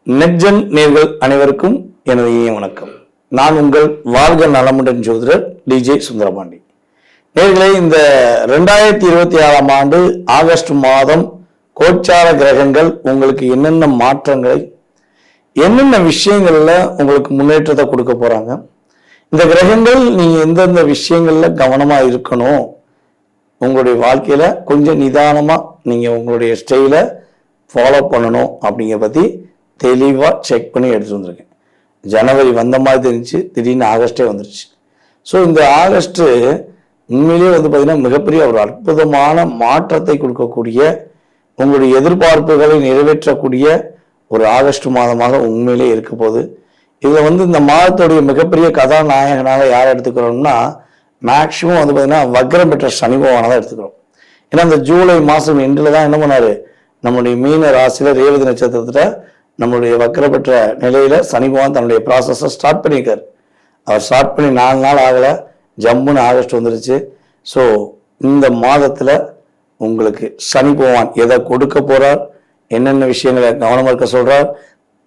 நெட்ஜென் நேர்கள் அனைவருக்கும் எனது இனிய வணக்கம். நான் உங்கள் வாழ்க நலமுடன் ஜோதிடர் டிஜே சுந்தரபாண்டி. நேர்களே, இந்த 2026ஆம் ஆண்டு ஆகஸ்ட் மாதம் கோச்சார கிரகங்கள் உங்களுக்கு என்னென்ன மாற்றங்களை, என்னென்ன விஷயங்கள்ல உங்களுக்கு முன்னேற்றத்தை கொடுக்க போறாங்க, இந்த கிரகங்கள் நீங்க எந்தெந்த விஷயங்கள்ல கவனமா இருக்கணும், உங்களுடைய வாழ்க்கையில கொஞ்சம் நிதானமா நீங்க உங்களுடைய ஸ்டைலை ஃபாலோ பண்ணணும் அப்படிங்கிற பத்தி தெளிவா செக் பண்ணி எடுத்துட்டு வந்திருக்கேன். ஜனவரி வந்த மாதிரி தெரிஞ்சு திடீர்னு ஆகஸ்டே வந்துருச்சு. ஸோ இந்த ஆகஸ்ட் உண்மையிலேயே பார்த்தீங்கன்னா மிகப்பெரிய ஒரு அற்புதமான மாற்றத்தை கொடுக்கக்கூடிய, உங்களுடைய எதிர்பார்ப்புகளை நிறைவேற்றக்கூடிய ஒரு ஆகஸ்ட் மாதமாக உண்மையிலே இருக்க போகுது. இதில் இந்த மாதத்துடைய மிகப்பெரிய கதாநாயகனாக யாரை எடுத்துக்கிறோம்னா, மேக்சிமம் பார்த்தீங்கன்னா வக்ரம் பெற்ற சனி பகவானை தான் எடுத்துக்கிறோம். ஏன்னா இந்த ஜூலை மாதம் எண்டில் தான் என்ன பண்ணாரு, நம்முடைய மீன ராசியில ரேவதி நட்சத்திரத்துல நம்மளுடைய வக்ர பெற்ற நிலையில சனி பகவான் தன்னுடைய ப்ராசஸை ஸ்டார்ட் பண்ணியிருக்காரு. அவர் ஸ்டார்ட் பண்ணி 4 நாள் ஆகலை, ஜம்முன்னு ஆகஸ்ட் வந்துருச்சு. ஸோ இந்த மாதத்துல உங்களுக்கு சனி பகவான் எதை கொடுக்க போறார், என்னென்ன விஷயங்களை கவனமா இருக்க சொல்றார்,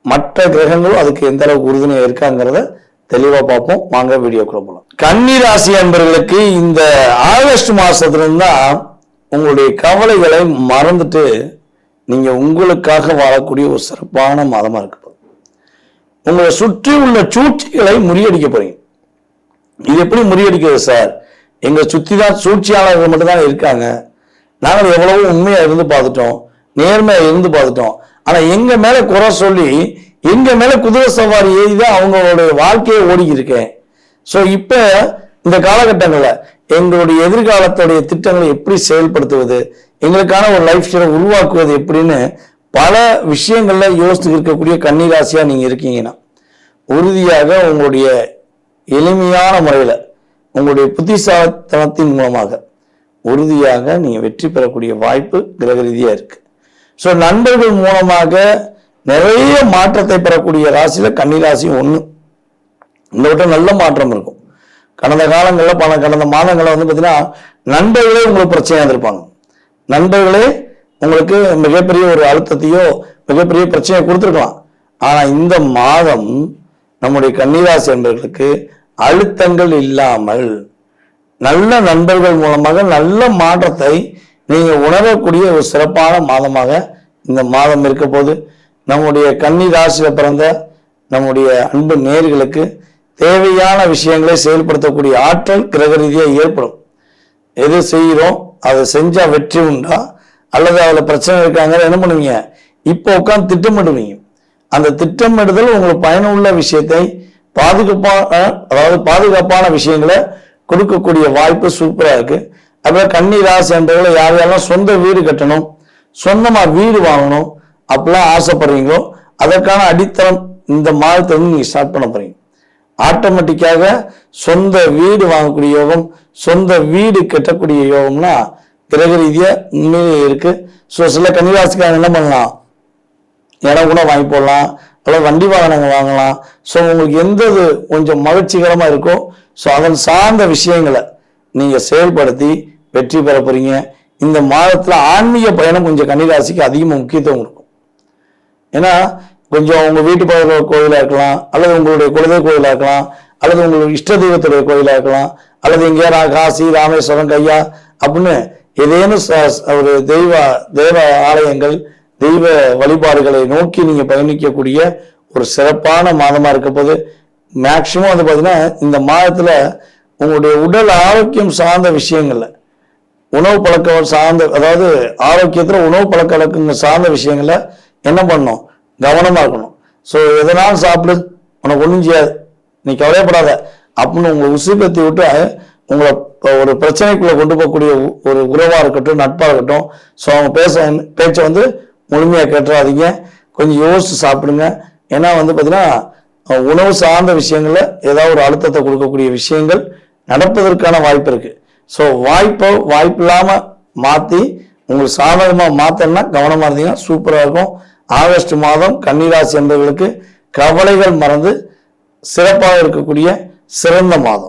மற்ற கிரகங்களும் அதுக்கு எந்த அளவுக்கு உறுதுணையா இருக்காங்கிறத தெளிவா பார்ப்போம். வாங்க வீடியோக்குள்ள போகலாம். கன்னி ராசி அன்பர்களுக்கு இந்த ஆகஸ்ட் மாசத்துல இருந்தா உங்களுடைய கவலைகளை மறந்துட்டு நீங்க உங்களுக்காக வாழக்கூடிய ஒரு சிறப்பான மாதமா இருக்க போகுது. உங்களை சுற்றி உள்ள சூழ்ச்சிகளை முறியடிக்க போறீங்க. இது எப்படி முறியடிக்கிறது சார்? எங்க சுத்தி தான் சூழ்ச்சியாளர்கள் மட்டும்தான் இருக்காங்க. நாங்கள் எவ்வளவோ உண்மையா இருந்து பார்த்துட்டோம், நேர்மையா இருந்து பார்த்துட்டோம். ஆனா எங்க மேல குறை சொல்லி எங்க மேல குதிரை சவாரி ஏறிதான் அவங்களுடைய வாழ்க்கையை ஓடி இருக்கேன். ஸோ இப்ப இந்த காலகட்டங்கள்ல எங்களுடைய எதிர்காலத்துடைய திட்டங்களை எப்படி செயல்படுத்துவது, எங்களுக்கான ஒரு லைஃப் ஸ்டைலை உருவாக்குவது எப்படின்னு பல விஷயங்கள்ல யோசித்து இருக்கக்கூடிய கன்னிராசியா நீங்க இருக்கீங்கன்னா, உறுதியாக உங்களுடைய எளிமையான முறையில உங்களுடைய புத்திசாலித்தனத்தின் மூலமாக உறுதியாக நீங்க வெற்றி பெறக்கூடிய வாய்ப்பு கிரக ரீதியா இருக்கு. ஸோ நண்பர்கள் மூலமாக நிறைய மாற்றத்தை பெறக்கூடிய ராசியில கன்னிராசியும் ஒண்ணு. இந்த விட்ட நல்ல மாற்றம் இருக்கும். கடந்த காலங்களில் கடந்த மாதங்களில் பார்த்தீங்கன்னா நண்பர்களே உங்களுக்கு பிரச்சனையாக இருந்திருப்பாங்க. நண்பர்களே உங்களுக்கு மிகப்பெரிய ஒரு அழுத்தத்தையோ மிகப்பெரிய பிரச்சனையை கொடுத்துருக்கலாம். ஆனா இந்த மாதம் நம்முடைய கன்னிராசி நண்பர்களுக்கு அழுத்தங்கள் இல்லாமல் நல்ல நண்பர்கள் மூலமாக நல்ல மாற்றத்தை நீங்க உணரக்கூடிய ஒரு சிறப்பான மாதமாக இந்த மாதம் இருக்க போது, நம்முடைய கன்னிராசியில பிறந்த நம்முடைய அன்பு நேயர்களுக்கு தேவையான விஷயங்களை செயல்படுத்தக்கூடிய ஆற்றல் கிரக ரீதியாக ஏற்படும். எது செய்கிறோம் அதை செஞ்சா வெற்றி உண்டா அல்லது அதுல பிரச்சனை இருக்காங்க என்ன பண்ணுவீங்க, இப்போ உட்காந்து திட்டமிடுவீங்க. அந்த திட்டமிடுதல் உங்களுக்கு பயனுள்ள விஷயத்தை பாதுகாப்பான விஷயங்களை கொடுக்கக்கூடிய வாய்ப்பு சூப்பரா இருக்கு. அப்புறம் கன்னி ராசி என்பவர்களை யார் யாரெல்லாம் சொந்த வீடு கட்டணும், சொந்தமா வீடு வாங்கணும் அப்படிலாம் ஆசைப்படுறீங்களோ அதற்கான அடித்தளம் இந்த மாதத்தை நீங்க ஸ்டார்ட் பண்ண போறீங்க. ஆட்டோமேட்டிக்காக சொந்த வீடு வாங்கக்கூடிய யோகம், சொந்த வீடு கட்டக்கூடிய யோகம்னா கிரக ரீதியா உண்மையிலே இருக்கு. ஸோ சில கன்னிராசிக்காரங்க என்ன பண்ணலாம், இடம் கூட வாங்கி போடலாம், அல்லது வண்டி வாகனங்கள் வாங்கலாம். ஸோ உங்களுக்கு எந்த கொஞ்சம் மகிழ்ச்சிகரமா இருக்கோ ஸோ அதன் சார்ந்த விஷயங்களை நீங்க செயல்படுத்தி வெற்றி பெற போறீங்க. இந்த மாதத்துல ஆன்மீக பயணம் கொஞ்சம் கன்னிராசிக்கு அதிகமாக முக்கியத்துவம் இருக்கும். ஏன்னா கொஞ்சம் உங்க வீட்டு பக்கத்துல கோயிலா இருக்கலாம், அல்லது உங்களுடைய குலதெய்வ கோயிலா இருக்கலாம், அல்லது உங்களுடைய இஷ்ட தெய்வத்துடைய கோயிலா இருக்கலாம், அல்லது எங்கேயா காசி ராமேஸ்வரம் கையா அப்படின்னு ஏதேனும் ஒரு தெய்வ ஆலயங்கள் தெய்வ வழிபாடுகளை நோக்கி நீங்க பயணிக்கக்கூடிய ஒரு சிறப்பான மாதமா இருக்க போது. மேக்சிமம் பாத்தீங்கன்னா இந்த மாதத்துல உங்களுடைய உடல் ஆரோக்கியம் சார்ந்த விஷயங்கள்ல, உணவு பழக்க சார்ந்த, அதாவது ஆரோக்கியத்துல உணவு பழக்க வழக்கங்கள் சார்ந்த விஷயங்கள்ல என்ன பண்ணணும், கவனமா இருக்கணும். ஸோ எதனாலும் சாப்பிடு, உனக்கு ஒன்றும் செய்யாது, நீ கவலைப்படாத அப்படின்னு உங்களை உசுப்பத்தி விட்டு உங்களை ஒரு பிரச்சனைக்குள்ள கொண்டு போகக்கூடிய ஒரு உறவா இருக்கட்டும், நட்பா இருக்கட்டும். ஸோ அவங்க பேச்சை முழுமையா கேட்டுறாதீங்க, கொஞ்சம் யோசிச்சு சாப்பிடுங்க. ஏன்னா பார்த்தீங்கன்னா உணவு சார்ந்த விஷயங்கள்ல ஏதாவது ஒரு அழுத்தத்தை கொடுக்கக்கூடிய விஷயங்கள் நடப்பதற்கான வாய்ப்பு இருக்கு. ஸோ வாய்ப்பு இல்லாம மாத்தி உங்களுக்கு சாதகமா மாத்தனா கவனமா இருந்தீங்கன்னா சூப்பரா இருக்கும். ஆகஸ்ட் மாதம் கன்னிராசி என்பவர்களுக்கு கவலைகள் மறந்து சிறப்பாக இருக்கக்கூடிய சிறந்த மாதம்.